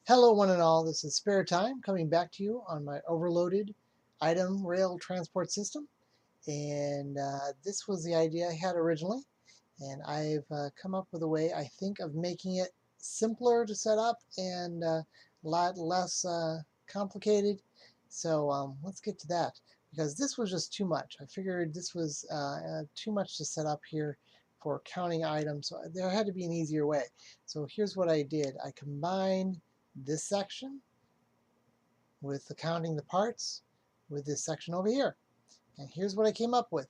Hello one and all, this is Spare Time coming back to you on my overloaded item rail transport system. And this was the idea I had originally. And I've come up with a way, I think, of making it simpler to set up and a lot less complicated. So let's get to that, because this was just too much. I figured this was too much to set up here for counting items. So there had to be an easier way. So here's what I did. I combined this section with the counting the parts with this section over here. And here's what I came up with.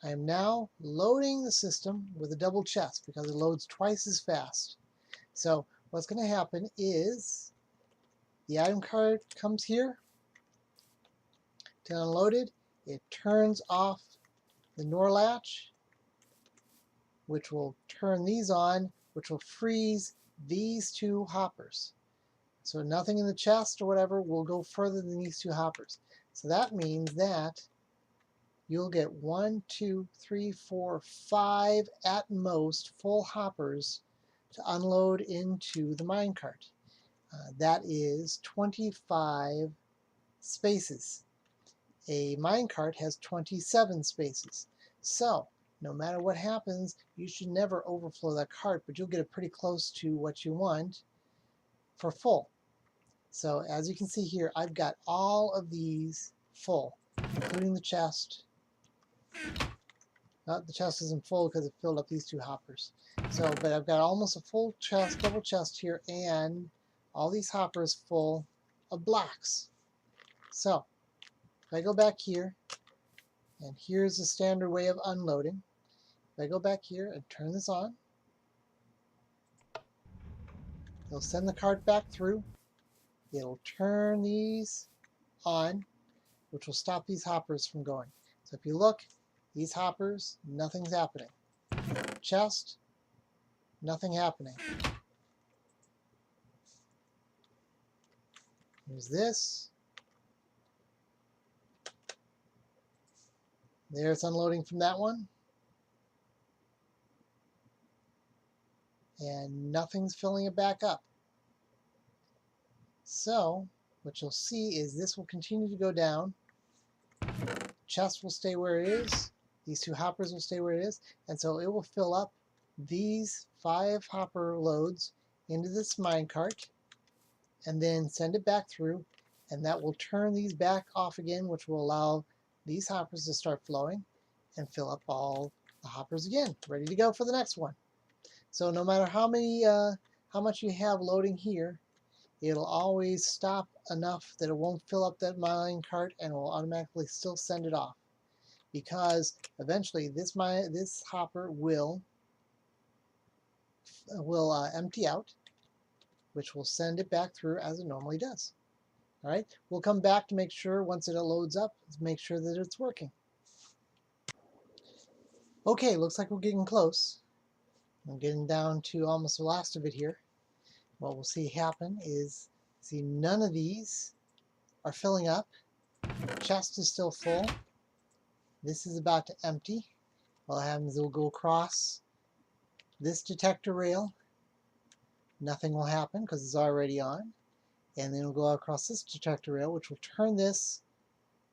I am now loading the system with a double chest because it loads twice as fast. So what's going to happen is the item card comes here to unload it. It turns off the NOR latch, which will turn these on, which will freeze these two hoppers. So nothing in the chest or whatever will go further than these two hoppers. So that means that you'll get 1, 2, 3, 4, 5 at most full hoppers to unload into the minecart. That is 25 spaces. A minecart has 27 spaces. So no matter what happens, you should never overflow that cart, but you'll get it pretty close to what you want for full. So as you can see here, I've got all of these full, including the chest. The chest isn't full because it filled up these two hoppers. So, but I've got almost a full chest, double chest here, and all these hoppers full of blocks. So, if I go back here, and here's the standard way of unloading. If I go back here and turn this on, it'll send the cart back through. It'll turn these on, which will stop these hoppers from going. So if you look, these hoppers, nothing's happening. Chest, nothing happening. Here's this. There it's unloading from that one. And nothing's filling it back up. So what you'll see is this will continue to go down. Chest will stay where it is. These two hoppers will stay where it is. And so it will fill up these 5 hopper loads into this minecart and then send it back through. And that will turn these back off again, which will allow these hoppers to start flowing and fill up all the hoppers again, ready to go for the next one. So no matter how much you have loading here, it'll always stop enough that it won't fill up that minecart and will automatically still send it off, because eventually this hopper will empty out, which will send it back through as it normally does. All right, we'll come back to make sure once it loads up, to make sure that it's working. Okay, looks like we're getting close. I'm getting down to almost the last of it here. What we'll see happen is, see, none of these are filling up. The chest is still full. This is about to empty. What happens, it will go across this detector rail. Nothing will happen because it's already on. And then it'll go across this detector rail, which will turn this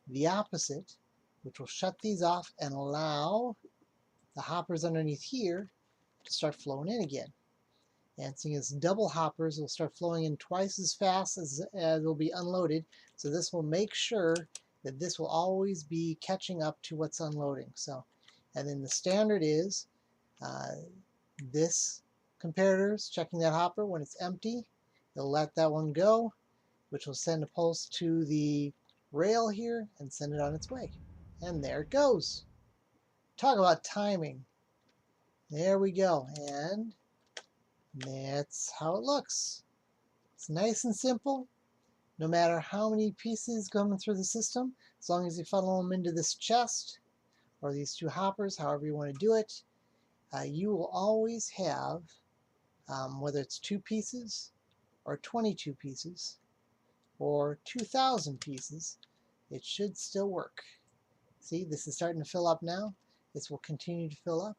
the opposite, which will shut these off and allow the hoppers underneath here to start flowing in again. And seeing as double hoppers, will start flowing in twice as fast as it'll be unloaded. So this will make sure that this will always be catching up to what's unloading. So, and then the standard is this comparator's checking that hopper when it's empty. It'll let that one go, which will send a pulse to the rail here and send it on its way. And there it goes. Talk about timing. There we go. And that's how it looks. It's nice and simple. No matter how many pieces coming through the system, as long as you funnel them into this chest or these two hoppers, however you want to do it, you will always have, whether it's 2 pieces or 22 pieces or 2,000 pieces, it should still work. See, this is starting to fill up now. This will continue to fill up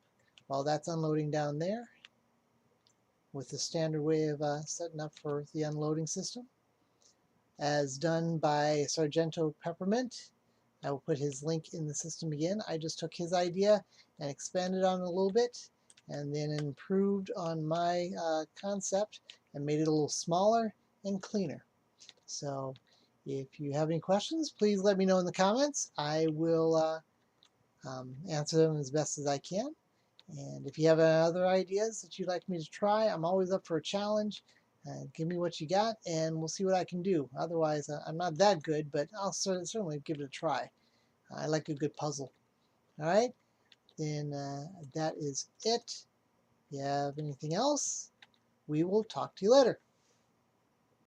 while that's unloading down there. with the standard way of setting up for the unloading system, as done by SargentoPeppermint. I will put his link in the system again. I just took his idea and expanded on it a little bit, and then improved on my concept and made it a little smaller and cleaner. So if you have any questions, please let me know in the comments. I will answer them as best as I can. And if you have other ideas that you'd like me to try, I'm always up for a challenge. Give me what you got, and we'll see what I can do. Otherwise, I'm not that good, but I'll certainly give it a try. I like a good puzzle. All right, then that is it. If you have anything else, we will talk to you later.